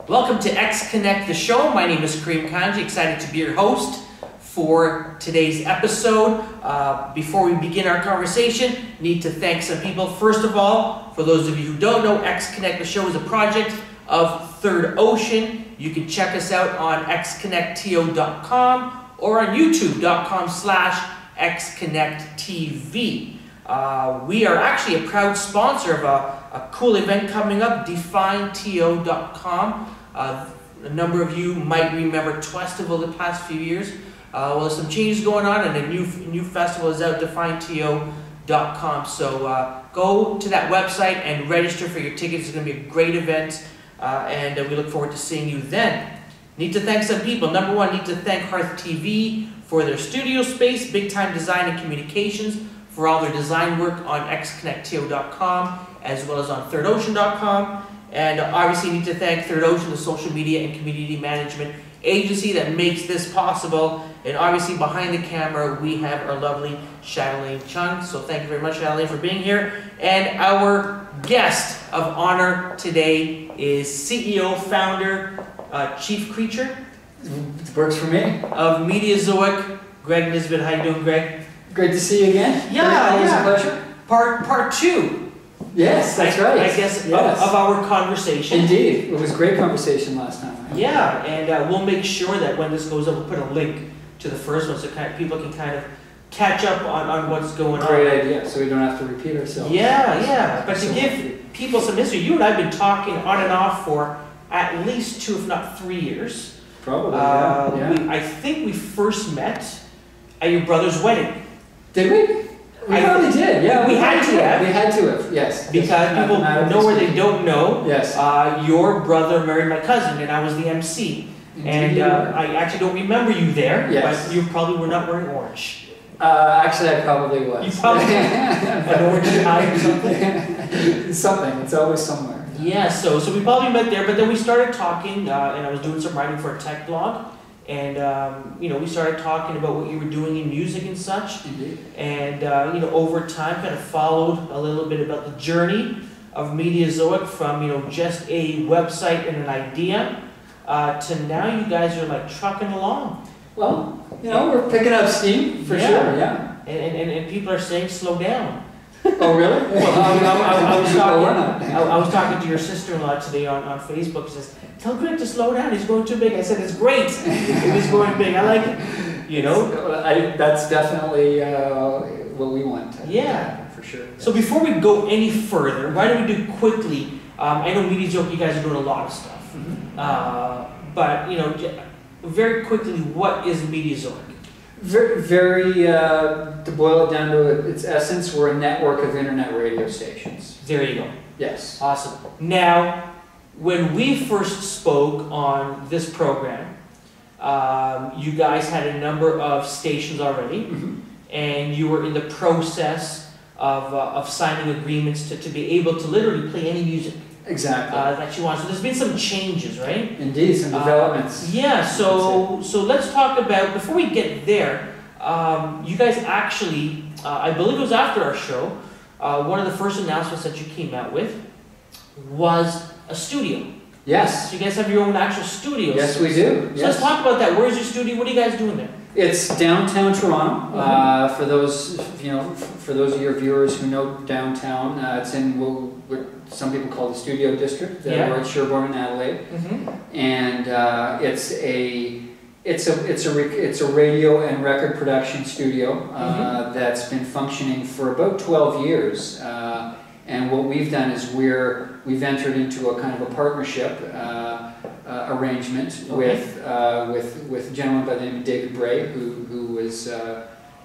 Welcome to X Connect the show. My name is Karim Kanji, excited to be your host for today's episode. Before we begin our conversation, need to thank some people. First of all, for those of you who don't know, X Connect the show is a project of Third Ocean. You can check us out on xconnectto.com or on youtube.com/xconnecttv. We are actually a proud sponsor of a cool event coming up, definetO.com. A number of you might remember Twestival the past few years. Well, there's some changes going on, and a new festival is out, definetO.com. So go to that website and register for your tickets. It's going to be a great event, and we look forward to seeing you then. Need to thank some people. Number one, need to thank Hearth TV for their studio space, Big Time Design and Communications for all their design work on xconnectto.com as well as on thirdocean.com. And obviously need to thank Third Ocean, the social media and community management agency that makes this possible. And obviously behind the camera we have our lovely Chatelaine Chung. So thank you very much, Chatelaine, for being here. And our guest of honor today is CEO, founder, chief creature. It works for me. Of Mediazoic, Greg Nisbet. How you doing, Greg? Great to see you again. Yeah, always yeah. a pleasure. Part two. Yes, that's right. I guess of our conversation. Indeed, it was a great conversation last time. Yeah, and we'll make sure that when this goes up, we'll put a link to the first one so people can kind of catch up on what's going on. Great idea, so we don't have to repeat ourselves. Yeah. But to give people some history, you and I have been talking on and off for at least 2, if not 3 years. Probably, yeah. I think we first met at your brother's wedding. Did we? We probably did, yeah. We had to have. We had to have, yes. Because people know where they don't know. Yes. Your brother married my cousin, and I was the MC. And I actually don't remember you there, yes. But you probably were not wearing orange. Actually, I probably was. You probably an orange tie or something? Something, it's always somewhere. Yeah, so we probably met there, but then we started talking, and I was doing some writing for a tech blog. And, we started talking about what you were doing in music and such. Indeed. And, over time kind of followed a little bit about the journey of Mediazoic from, just a website and an idea to now you guys are like trucking along. Well, we're picking up steam for sure, yeah. And people are saying slow down. Oh, really? Well, I was talking to your sister-in-law today on Facebook. She says, tell Greg to slow down, he's going too big. I said, it's great if he's going big. I like it, That's definitely what we want. Yeah. For sure. So before we go any further, why don't we do quickly, I know Mediazoic, you guys are doing a lot of stuff. Mm-hmm. But, very quickly, what is Mediazoic? Very, to boil it down to its essence, we're a network of internet radio stations. There you go. Yes. Awesome. Now, when we first spoke on this program, you guys had a number of stations already, mm-hmm. and you were in the process of signing agreements to be able to literally play any music. Exactly. That you want. So there's been some changes, right? Indeed, some developments. Yeah, so let's talk about, before we get there, you guys actually, I believe it was after our show, one of the first announcements that you came out with was a studio. Yes. So you guys have your own actual studio. Yes, we do. So let's talk about that. Where's your studio? What are you guys doing there? It's downtown Toronto. Mm-hmm. For those of your viewers who know downtown, it's in what some people call the Studio District. We're at Sherbourne and Adelaide, mm-hmm. and it's a radio and record production studio mm-hmm. that's been functioning for about 12 years. And what we've done is we've entered into a kind of a partnership arrangement with a gentleman by the name of David Bray, who was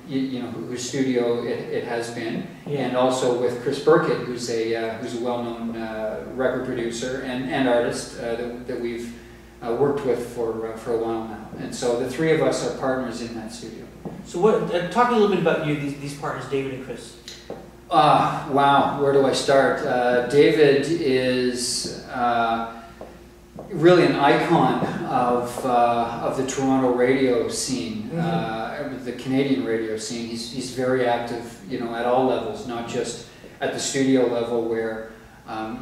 whose studio it has been, and also with Chris Burkett, who's a well-known record producer and artist that we've worked with for a while now. And so the three of us are partners in that studio. So talk a little bit about these partners, David and Chris. Wow, where do I start? David is really an icon of the Toronto radio scene, mm-hmm. The Canadian radio scene. He's very active, at all levels, not just at the studio level where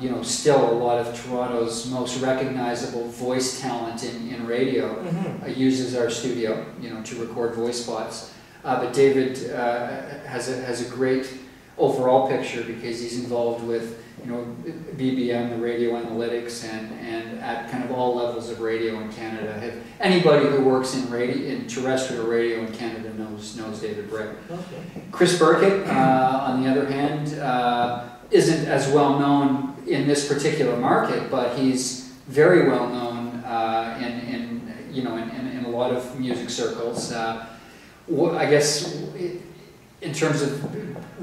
You know, still a lot of Toronto's most recognizable voice talent in radio uses our studio, you know, to record voice spots. But David has a great overall picture because he's involved with, you know, BBM, the radio analytics, and at kind of all levels of radio in Canada. Anybody who works in terrestrial radio in Canada knows David Bray. Okay. Chris Burkett, on the other hand, isn't as well known in this particular market, but he's very well known in a lot of music circles. I guess in terms of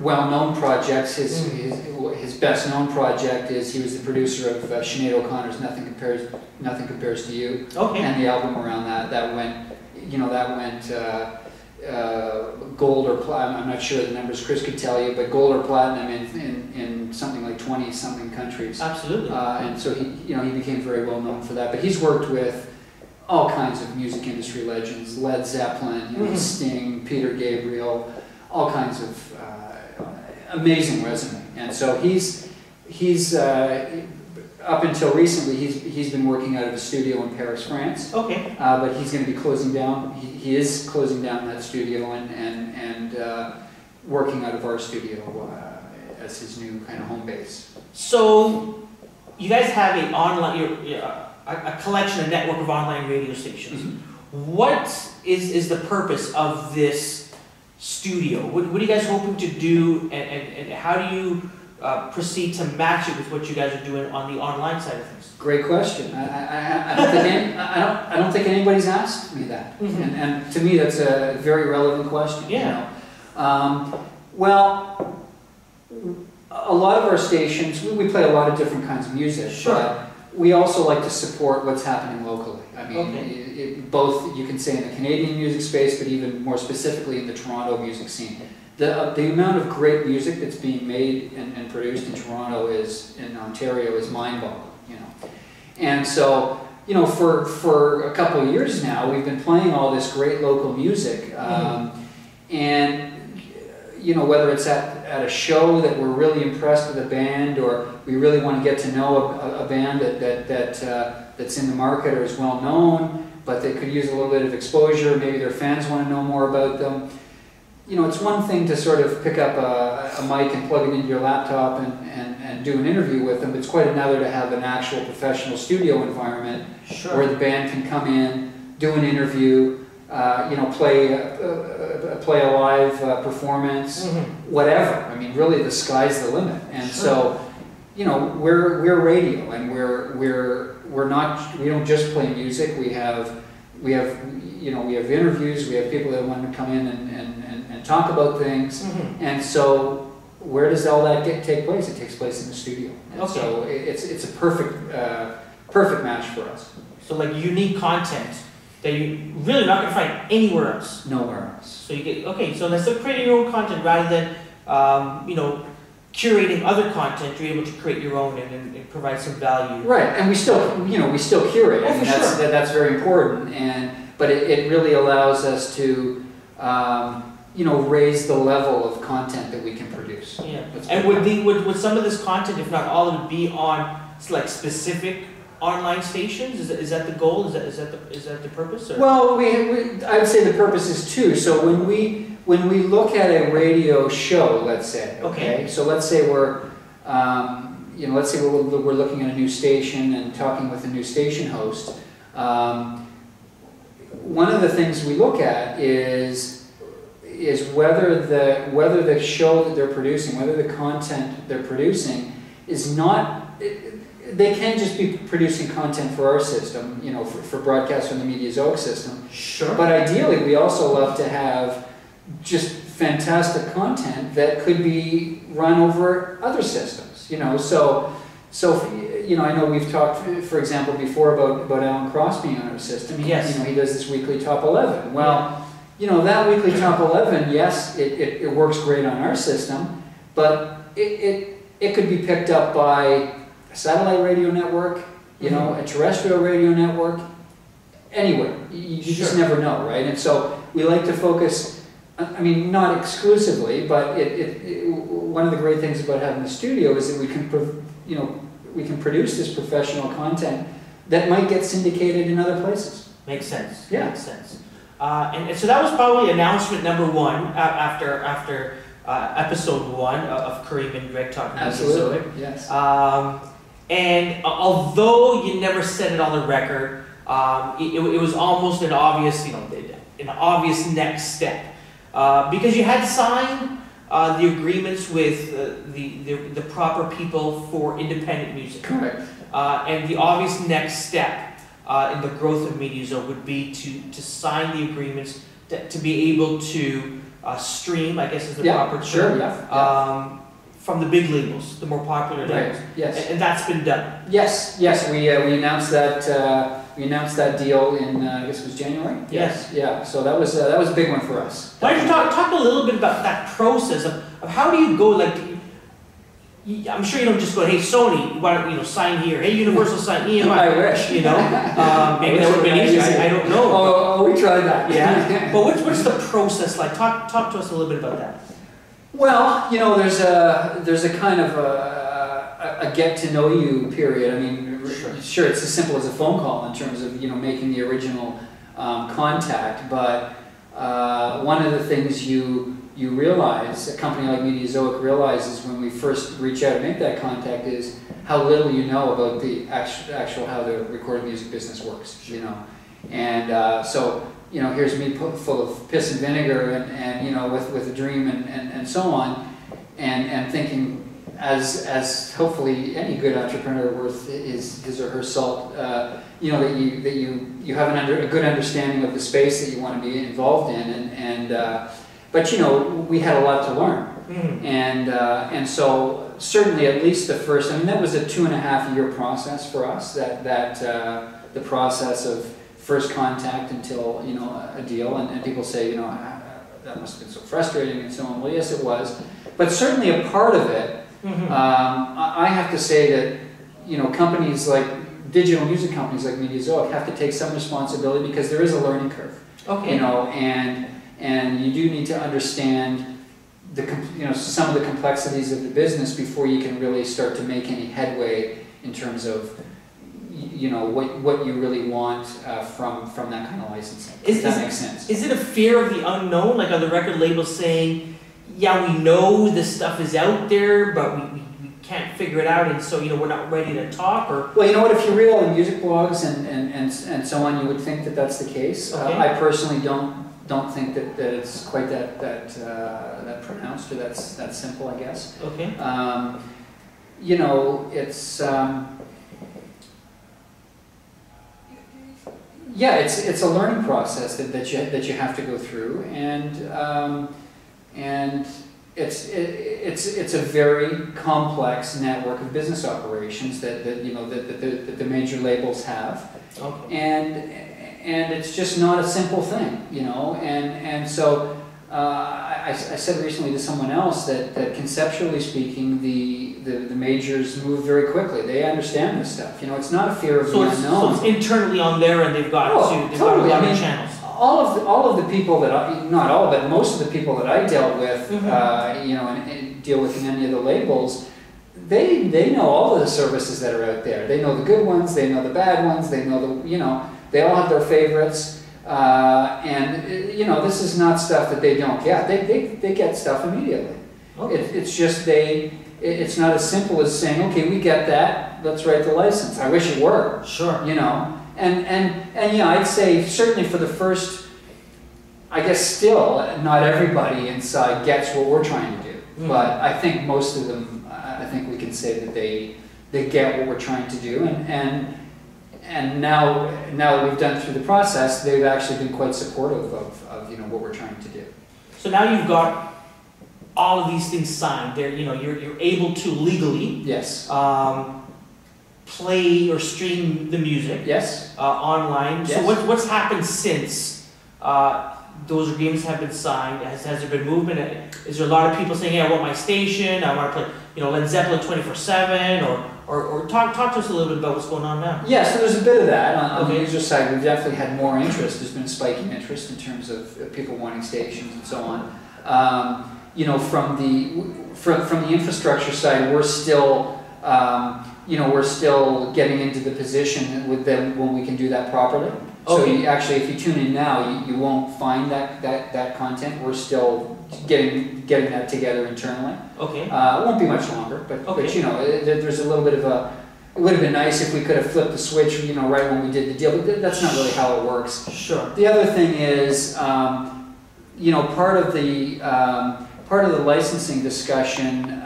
well-known projects, his best-known project is he was the producer of Sinead O'Connor's "Nothing Compares to You," and the album around that went gold or platinum. I'm not sure the numbers Chris could tell you, but gold or platinum in something like 20-something countries. Absolutely. And so he became very well known for that. But he's worked with all kinds of music industry legends: Led Zeppelin, Sting, Peter Gabriel, all kinds of amazing resume. And so he's up until recently, he's been working out of a studio in Paris, France. Okay. But he's going to be closing down. He is closing down that studio and working out of our studio as his new kind of home base. So, you guys have a collection, a network of online radio stations. What is the purpose of this studio? What are you guys hoping to do, and how do you proceed to match it with what you guys are doing on the online side of things? Great question. I don't think anybody's asked me that, and to me that's a very relevant question. Yeah. You know? Well, a lot of our stations, we play a lot of different kinds of music. Sure. But we also like to support what's happening locally. I mean, both you can say in the Canadian music space, but even more specifically in the Toronto music scene. The amount of great music that's being made and produced in Ontario is mind-boggling, you know. And so, you know, for a couple of years now, we've been playing all this great local music, and you know, whether it's at a show that we're really impressed with a band, or we really want to get to know a band that's in the market or is well known, but they could use a little bit of exposure. Maybe their fans want to know more about them. You know, it's one thing to sort of pick up a mic and plug it into your laptop and do an interview with them. It's quite another to have an actual professional studio environment where the band can come in, do an interview, you know, play a live performance, whatever. I mean, really, the sky's the limit. And so, you know, we're radio, and we don't just play music. We have interviews. We have people that want to come in and talk about things. And so, where does all that take place? It takes place in the studio. And so it's a perfect match for us. So, like, unique content that you really not going to find anywhere else. Nowhere else. So you get so instead of creating your own content rather than you know, curating other content, you're able to create your own and provide some value. Right, and we still curate. I mean, that's very important, but it really allows us to you know, raise the level of content that we can produce. Yeah. And would some of this content, if not all of it, be on like specific online stations? Is that the goal? Is that the purpose? Or? Well, I would say the purpose is two. So when we look at a radio show, let's say, so let's say we're looking at a new station and talking with a new station host. One of the things we look at is whether the show that they're producing, whether the content they're producing is not. They can just be producing content for our system, you know, for broadcast from the Mediazoic system. Sure. But ideally, we also love to have just fantastic content that could be run over other systems, you know. So you know, I know we've talked, for example, before about Alan Cross being on our system. Yes. You know, he does this weekly top 11. Well, you know, that weekly top 11, yes, it works great on our system, but it could be picked up by a satellite radio network, you know, a terrestrial radio network, anywhere. You just never know, right? And so we like to focus, I mean, not exclusively, but one of the great things about having the studio is that we can we can produce this professional content that might get syndicated in other places. Makes sense. Yeah. Makes sense. And so that was probably announcement number one after episode one of Karim and Greg talking about Absolutely. Mediazoic. Yes. And although you never said it on the record, it was almost an obvious, an obvious next step, because you had signed the agreements with the proper people for independent music. Correct. And the obvious next step in the growth of Mediazoic would be to sign the agreements to be able to stream, I guess is the proper term, from the big labels, the more popular labels. Right. Yes. And that's been done. Yes. Yes. We announced that. We announced that deal in I guess it was January. Yes. Yeah. So that was a big one for us. Why don't you talk a little bit about that process of how do you go, like, I'm sure you don't just go, hey Sony, why don't sign here? Hey Universal, sign EMI. I wish. Maybe that would have been easier. I don't know. Oh, we tried that. Yeah. But what's the process like? Talk to us a little bit about that. Well, there's a kind of a get to know you period. I mean, sure, it's as simple as a phone call in terms of making the original contact, but one of the things you realize, a company like Mediazoic realizes when we first reach out and make that contact, is how little you know about the actual how the recorded music business works. And so here's me full of piss and vinegar and with a dream and so on, and thinking, as hopefully any good entrepreneur worth his or her salt, that you have a good understanding of the space that you want to be involved in, but we had a lot to learn, and so certainly at least the first, that was a 2.5-year process for us, that the process of first contact until a deal, and people say that must have been so frustrating and so on. Well, yes, it was, but certainly a part of it. I have to say that companies like digital music companies like Mediazoic have to take some responsibility, because there is a learning curve. Okay. And you do need to understand some of the complexities of the business before you can really start to make any headway in terms of what you really want from that kind of licensing. If that makes sense. Is it a fear of the unknown? Like, are the record labels saying, yeah, we know this stuff is out there, but we can't figure it out, and so we're not ready to talk? Or well, if you read all the music blogs and so on, you would think that that's the case. Okay. I personally don't think that it's quite that pronounced or that simple, I guess. Okay. It's it's a learning process that you have to go through, and it's a very complex network of business operations that the major labels have. Okay. And it's just not a simple thing, and so I said recently to someone else that conceptually speaking, the majors move very quickly. They understand this stuff. It's not a fear of the unknown. So it's internally on there, and they've got got a lot of channels. All of the people that not all, but most of the people that I dealt with, and deal with in any of the labels, they know all of the services that are out there. They know the good ones, they know the bad ones, they know they all have their favorites, and this is not stuff that they don't get. They get stuff immediately. Okay. It's just it's not as simple as saying, okay, we get that, let's write the license. I wish it were. Sure. And yeah, I'd say certainly for the first, I guess still not everybody inside gets what we're trying to do, but I think most of them, I think we can say that they get what we're trying to do, and now that we've done through the process, they've actually been quite supportive of what we're trying to do. So now you've got all of these things signed. There, you're able to legally play or stream the music. Yes. Online. Yes. So what's happened since those agreements have been signed? Has there been movement? Is there a lot of people saying, "Hey, I want my station. I want to play, Led Zeppelin 24/7," or talk to us a little bit about what's going on now? Yeah. So there's a bit of that on the user side. We've definitely had more interest. There's been a spike in interest in terms of people wanting stations and so on. From the infrastructure side, we're still we're still getting into the position with them when we can do that properly. So Okay. actually, if you tune in now, you won't find that content. We're still getting that together internally. Okay. It won't be much longer, but there's a little bit of a. It would have been nice if we could have flipped the switch, right when we did the deal. But that's not really how it works. Sure. The other thing is, part of the licensing discussion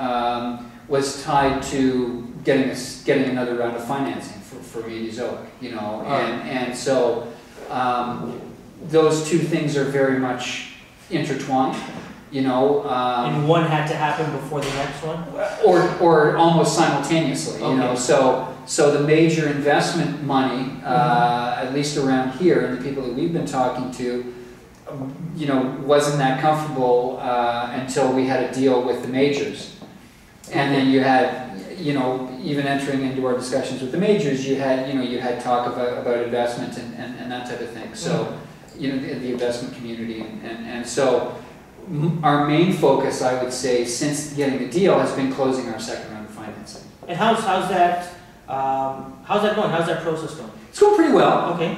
was tied to getting another round of financing for Mediazoic, and so those two things are very much intertwined, and one had to happen before the next one? or almost simultaneously, Okay. So the major investment money, at least around here, and the people that we've been talking to, wasn't that comfortable until we had a deal with the majors. And then you had, even entering into our discussions with the majors, you had talk about investment and that type of thing. So, the investment community. And so our main focus, I would say, since getting the deal has been closing our second round of financing. And how's that going? How's that process going? It's going pretty well. Okay.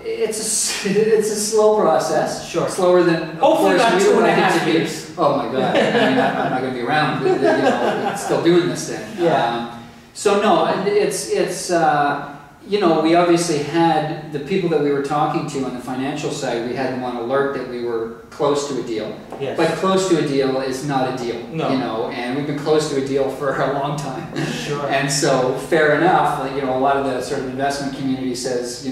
It's a slow process. Sure. Slower than Hopefully of course, not we would 2.5 like it to be. years. Oh my God! I'm not going to be around. Still doing this thing. Yeah. So no, it's we obviously had the people that we were talking to on the financial side. We had them on alert that we were close to a deal. Yes. But close to a deal is not a deal. No. And we've been close to a deal for a long time. Sure. And so, fair enough. A lot of the sort of investment community says,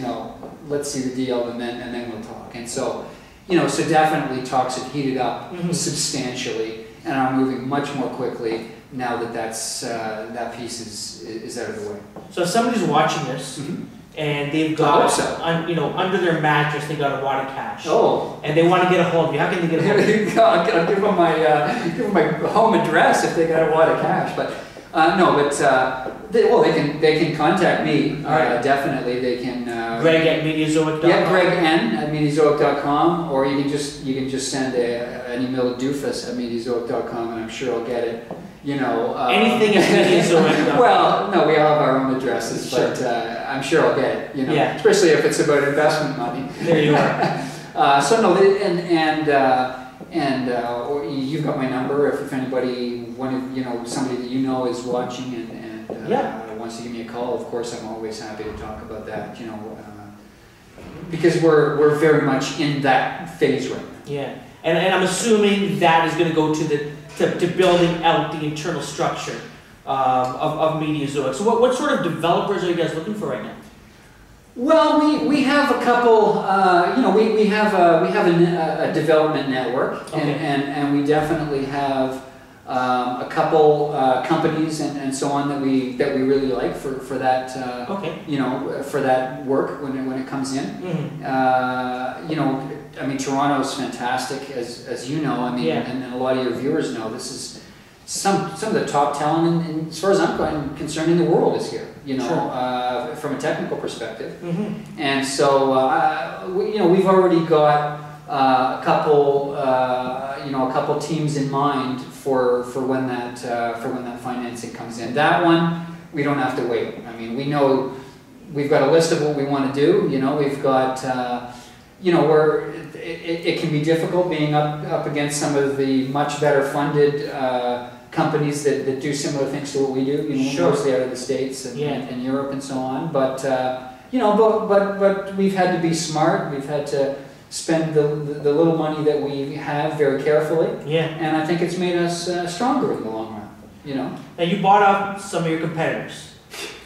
let's see the deal and then we'll talk. And so, so definitely talks have heated up substantially and are moving much more quickly now that that piece is out of the way. So if somebody's watching this and they've got, under their mattress, they got a wad of cash. Oh. And they want to get a hold of you. How can they get a hold of you? I'll give them my home address if they got a wad of cash. But they can contact me. Right. Definitely, they can. Greg at Mediazoic.com. Yeah, Greg N at Mediazoic.com, or you can just send an email to doofus at Mediazoic.com, and I'm sure I'll get it. Anything at Mediazoic.com. Well, no, we all have our own addresses, Sure. but I'm sure I'll get it. Yeah. Especially if it's about investment money. There you are. So no, or you've got my number if anybody, somebody that is watching and wants to give me a call. Of course, I'm always happy to talk about that. Because we're very much in that phase right now. Yeah, and I'm assuming that is going to go to building out the internal structure of Mediazoic. So what sort of developers are you guys looking for right now? Well, we have a couple. We have a development network, Okay. and we definitely have a couple companies and so on that we really like for that. Okay. For that work when it comes in. Mm-hmm. Toronto's fantastic, as you know. And a lot of your viewers know. This is some of the top talent, and as far as I'm concerned, in the world is here. Sure. From a technical perspective. Mm-hmm. And so, we've already got a couple teams in mind for when that financing comes in. That one, we don't have to wait. We know we've got a list of what we want to do. We've got, it can be difficult being up against some of the much better funded companies that do similar things to what we do, Sure. mostly out of the States and Europe and so on. But but we've had to be smart. We've had to spend the little money that we have very carefully. Yeah. And I think it's made us stronger in the long run. Now you bought out some of your competitors.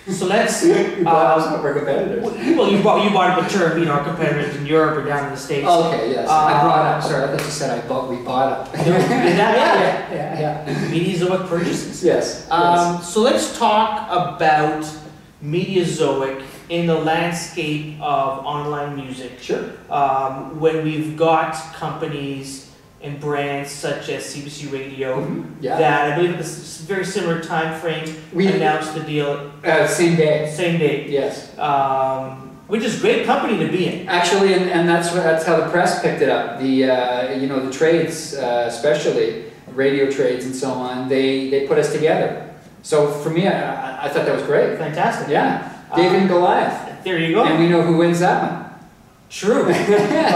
So let's. You bought out some of our competitors. Well, you bought up a term, our competitors in Europe or down in the States. Okay, yes. I brought up. Sorry, I thought you said we bought up. Yeah. Mediazoic purchases. Yes. So let's talk about Mediazoic in the landscape of online music. Sure. When we've got companies and brands such as CBC Radio that I believe at this very similar time frame we announced the deal. Same day. Same day. Yes. Which is a great company to be in. Actually, and that's how the press picked it up. The trades, especially radio trades and so on, they put us together. So for me, I thought that was great. Fantastic. Yeah, David and Goliath. There you go. And we know who wins that one. True. I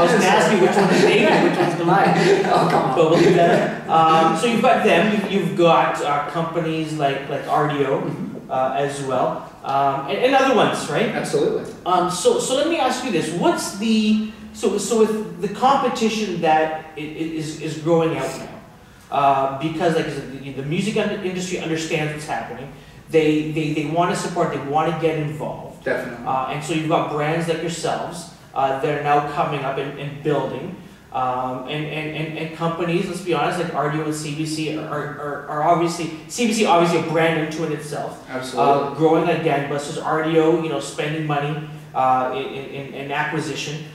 was going to ask you which one's David and which one's Goliath. Oh, come on. But we'll leave that. So you've got them. You've got companies like RDO as well, and other ones, right? Absolutely. So let me ask you this: what's the so with the competition that is growing out now? Because like I said, the music industry understands what's happening. They want to support. They want to get involved. Definitely. And so you've got brands like yourselves that are now coming up and building. And companies, let's be honest, like RDO and CBC are obviously, CBC obviously a brand unto in itself. Absolutely. Growing like gangbusters. RDO, spending money in acquisition.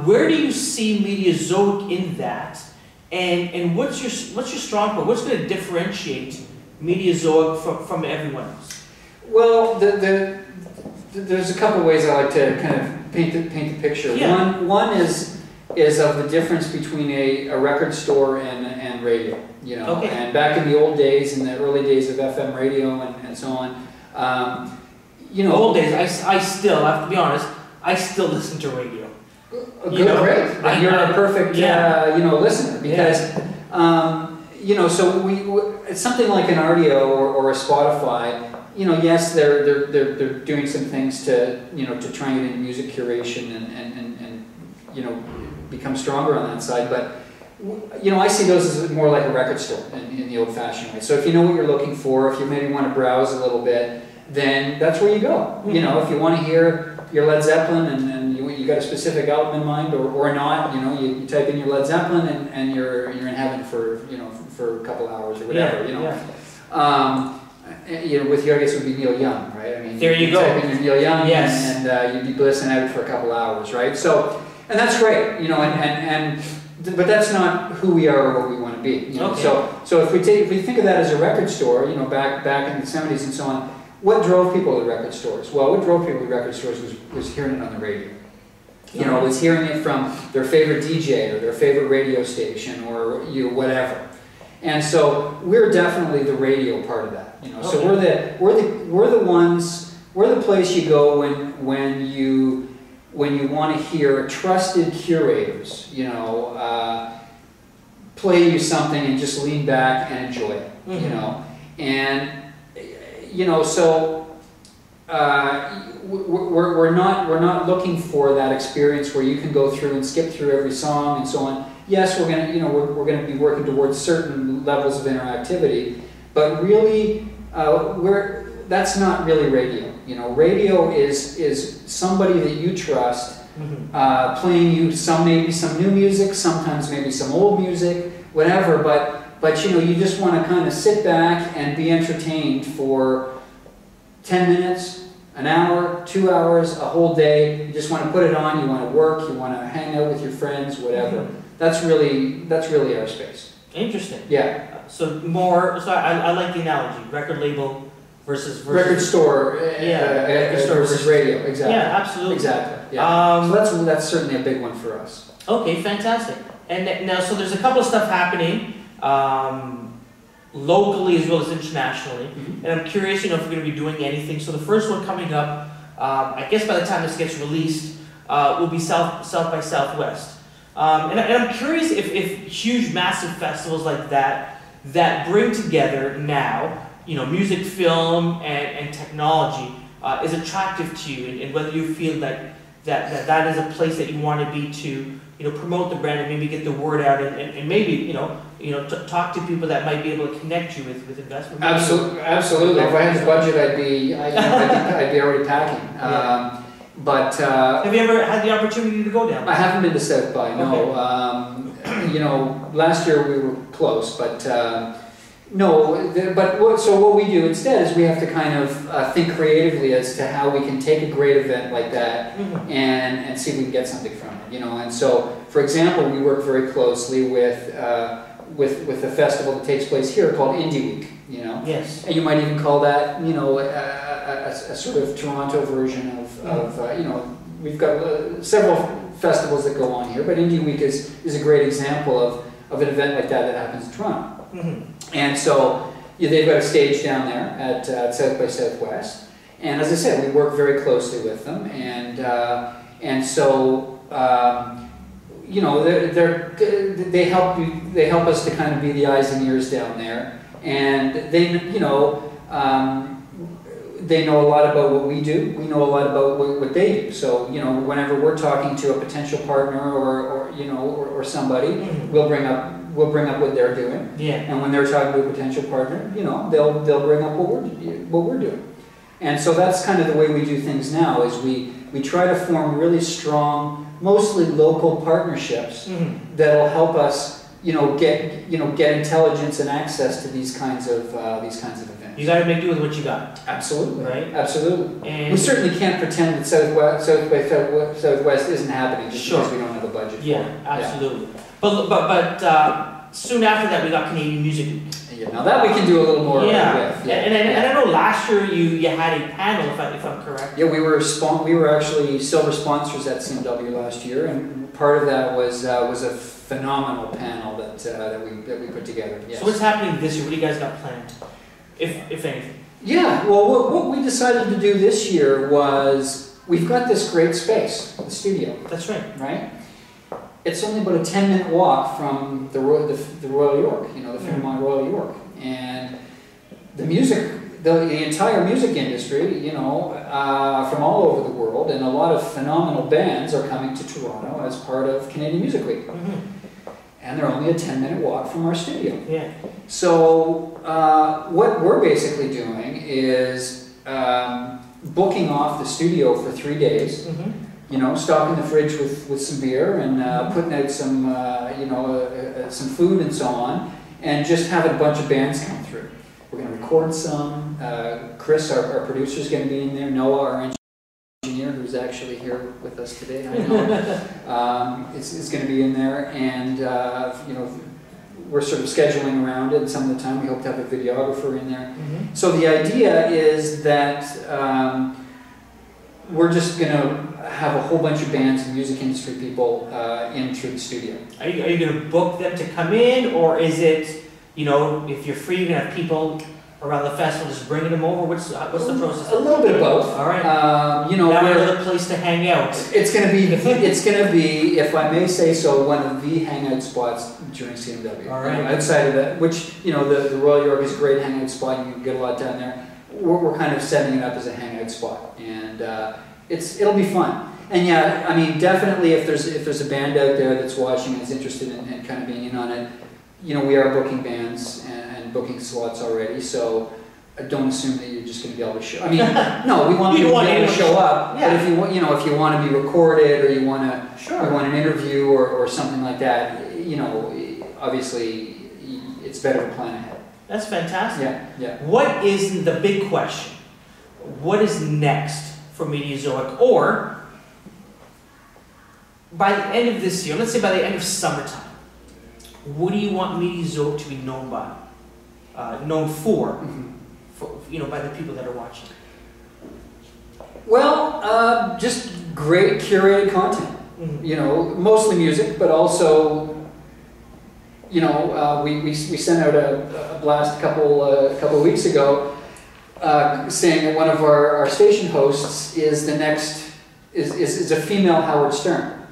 Where do you see Mediazoic in that? And what's your strong point? What's going to differentiate Mediazoic from everyone else? Well, there's a couple of ways I like to kind of paint the picture. Yeah. One is of the difference between a record store and radio. Okay. And back in the old days, in the early days of FM radio and so on, old days. I still have to be honest. I still listen to radio. Great. Then you're a perfect listener because so it's something like an RDO or a Spotify. Yes, they're doing some things to to try and get into music curation and become stronger on that side. But I see those as more like a record store in the old-fashioned way. So if you know what you're looking for, if you maybe want to browse a little bit, then that's where you go. Mm-hmm. If you want to hear your Led Zeppelin and you got a specific album in mind or not, you type in your Led Zeppelin and you're in heaven for a couple hours or whatever. With you, I guess it would be Neil Young, right? I mean, there you go. Type in your Neil Young, yes. and you'd be blissing out for a couple hours, right? So, and that's great, but that's not who we are or what we want to be. Okay. So if we think of that as a record store, back in the 70s and so on, what drove people to record stores? Well, what drove people to record stores was hearing it on the radio. Was hearing it from their favorite DJ or their favorite radio station or whatever. And so we're definitely the radio part of that. So we're the place you go when you want to hear trusted curators, play you something and just lean back and enjoy it. And so we're not looking for that experience where you can go through and skip through every song and so on. Yes, we're gonna be working towards certain levels of interactivity, but really that's not really radio. Radio is somebody that you trust playing you maybe some new music, sometimes maybe some old music, whatever. But you just want to kind of sit back and be entertained for 10 minutes, an hour, 2 hours, a whole day. You just want to put it on. You want to work. You want to hang out with your friends, whatever. That's really our space. Interesting. Yeah. So I like the analogy: record label versus record store. Record store versus radio. Exactly. Yeah, absolutely. Exactly. Yeah. So that's certainly a big one for us. Okay, fantastic. And now, so there's a couple of stuff happening locally as well as internationally, and I'm curious, if we're going to be doing anything. So the first one coming up, I guess by the time this gets released, will be South by Southwest. And I'm curious if huge, massive festivals like that bring together now, music, film, and technology is attractive to you, and whether you feel that is a place that you want to be to, promote the brand and maybe get the word out and maybe, talk to people that might be able to connect you with investment. Absolutely. If I had the budget, I'd be already packing. Yeah. But have you ever had the opportunity to go down? I haven't been to South by, no. Okay. Last year we were close, but no. So what we do instead is we have to kind of think creatively as to how we can take a great event like that and see if we can get something from it. And so, for example, we work very closely with a festival that takes place here called Indie Week. Yes. And you might even call that, a sort of Toronto version of we've got several festivals that go on here, but Indie Week is a great example of an event like that happens in Toronto. And so yeah, they've got a stage down there at South by Southwest, and as I said, we work very closely with them, and so you know, they help us to kind of be the eyes and ears down there, and they, you know, they know a lot about what we do. We know a lot about what they do. So, you know, whenever we're talking to a potential partner or you know, or somebody, we'll bring up what they're doing. Yeah. And when they're talking to a potential partner, you know, they'll bring up what we're doing. And so that's kind of the way we do things now. Is we try to form really strong, mostly local partnerships that'll help us, you know, get intelligence and access to these kinds of events. You got to make do with what you got. Absolutely. Right. Absolutely. And we certainly can't pretend that South by Southwest isn't happening just because we don't have a budget for it. Yeah, absolutely. Yeah. But soon after that, we got Canadian Music Week. Yeah, now that we can do a little more with. Yeah. And I know last year you had a panel, if I'm correct. Yeah, we were actually silver sponsors at CMW last year, and part of that was a phenomenal panel that we put together. Yes. So what's happening this year? What do you guys got planned, if anything? Yeah, well, what we decided to do this year was, we've got this great space, the studio. That's right. Right? It's only about a 10-minute walk from the Royal York, you know, the Fairmont Royal York. And the music, the entire music industry, you know, from all over the world, and a lot of phenomenal bands are coming to Toronto as part of Canadian Music Week. And they're only a 10-minute walk from our studio. Yeah. So what we're basically doing is booking off the studio for 3 days. You know, stocking the fridge with some beer and putting out some, you know, some food and so on, and just having a bunch of bands come through. We're going to record some. Chris, our producer, is going to be in there. Noah, our engineer, who's actually here with us today, I know, is going to be in there, and you know, we're sort of scheduling around it. Some of the time, we hope to have a videographer in there. So the idea is that we're just going to have a whole bunch of bands and music industry people in through the studio. Are you going to book them to come in, or is it, you know, if you're free, you're going to have people around the festival just bringing them over? What's the process? A little bit of both. All right. You know, now another place to hang out. It's going to be, if I may say so, one of the hangout spots during CMW. All right. Outside of that, which, you know, the Royal York is a great hangout spot. You can get a lot done there. We're kind of setting it up as a hangout spot, and it'll be fun. And yeah, I mean, definitely if there's a band out there that's watching and is interested in kind of being in on it, you know, we are booking bands and booking slots already, so don't assume that you're just going to be able to show. I mean, no, we want people to be able to show up. Yeah. But if you want to be recorded, or you want an interview or something like that, you know, obviously it's better to plan ahead. That's fantastic. Yeah. What is the big question? What is next for Mediazoic? Or by the end of this year, let's say by the end of summertime, what do you want Mediazoic to be known by? Known for, you know, by the people that are watching? Well, just great curated content. You know, mostly music, but also, you know, we sent out a blast a couple of weeks ago, saying that one of our station hosts is the next is a female Howard Stern.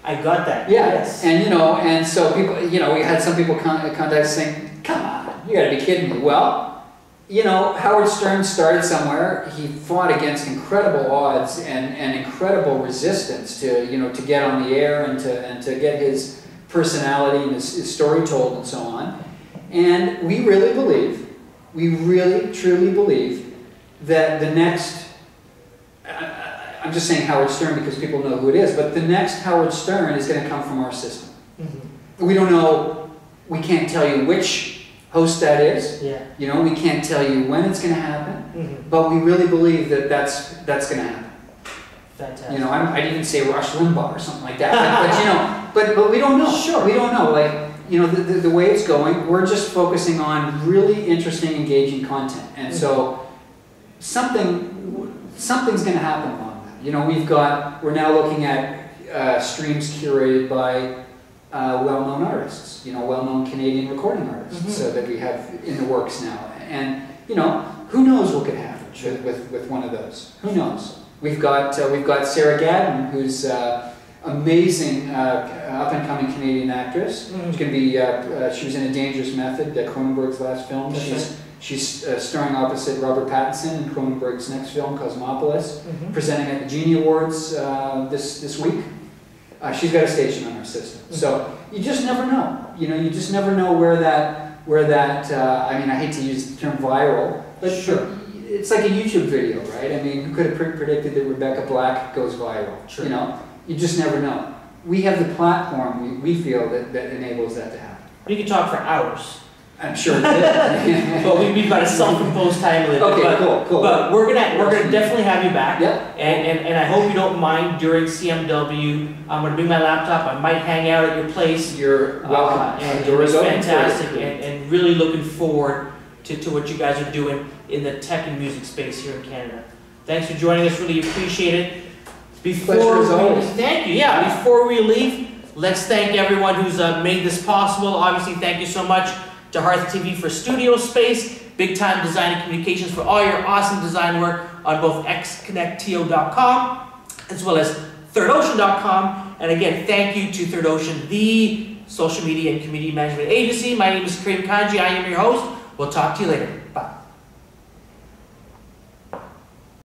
I got that. Yeah. Yes. And you know, and so people, you know, we had some people contact us saying, "Come on, you got to be kidding me." Well, you know, Howard Stern started somewhere. He fought against incredible odds and incredible resistance to get on the air and to get his personality and his story told and so on. And we really truly believe that the next, I'm just saying Howard Stern because people know who it is, but the next Howard Stern is going to come from our system. We don't know, we can't tell you which host that is. Yeah. You know, we can't tell you when it's going to happen, but we really believe that that's going to happen. Fantastic. You know, I'd even say Rush Limbaugh or something like that. But you know, but we don't know. Sure. We don't know. Like, you know, the way it's going, we're just focusing on really interesting, engaging content, and so something's going to happen along that. You know, we're now looking at streams curated by well-known artists. You know, well-known Canadian recording artists, so that we have in the works now. And you know, who knows what could happen with one of those? Who knows? We've got Sarah Gadden, who's amazing up and coming Canadian actress. She's going to be she was in A Dangerous Method, Cronenberg's last film. She's starring opposite Robert Pattinson in Cronenberg's next film, Cosmopolis, presenting at the Genie Awards this week. She's got a station on our system. So you just never know. You know, you just never know where that I mean, I hate to use the term viral, but it's like a YouTube video, right? I mean, who could have predicted that Rebecca Black goes viral? You know, you just never know. We have the platform, we feel, that enables that to happen. We could talk for hours. I'm sure it did. But we've got a self-imposed time limit. Okay, cool. But we're gonna definitely have you back. Yeah. And I hope you don't mind during CMW. I'm gonna bring my laptop. I might hang out at your place. You're welcome. And it's fantastic. And really looking forward to what you guys are doing in the tech and music space here in Canada. Thanks for joining us. Really appreciate it. Thank you. Yeah. Before we leave, let's thank everyone who's made this possible. Obviously, thank you so much to Hearth TV for studio space, Big Time Design and Communications for all your awesome design work on both xconnectto.com as well as thirdocean.com. And again, thank you to Third Ocean, the social media and community management agency. My name is Karim Kanji. I am your host. We'll talk to you later. Bye.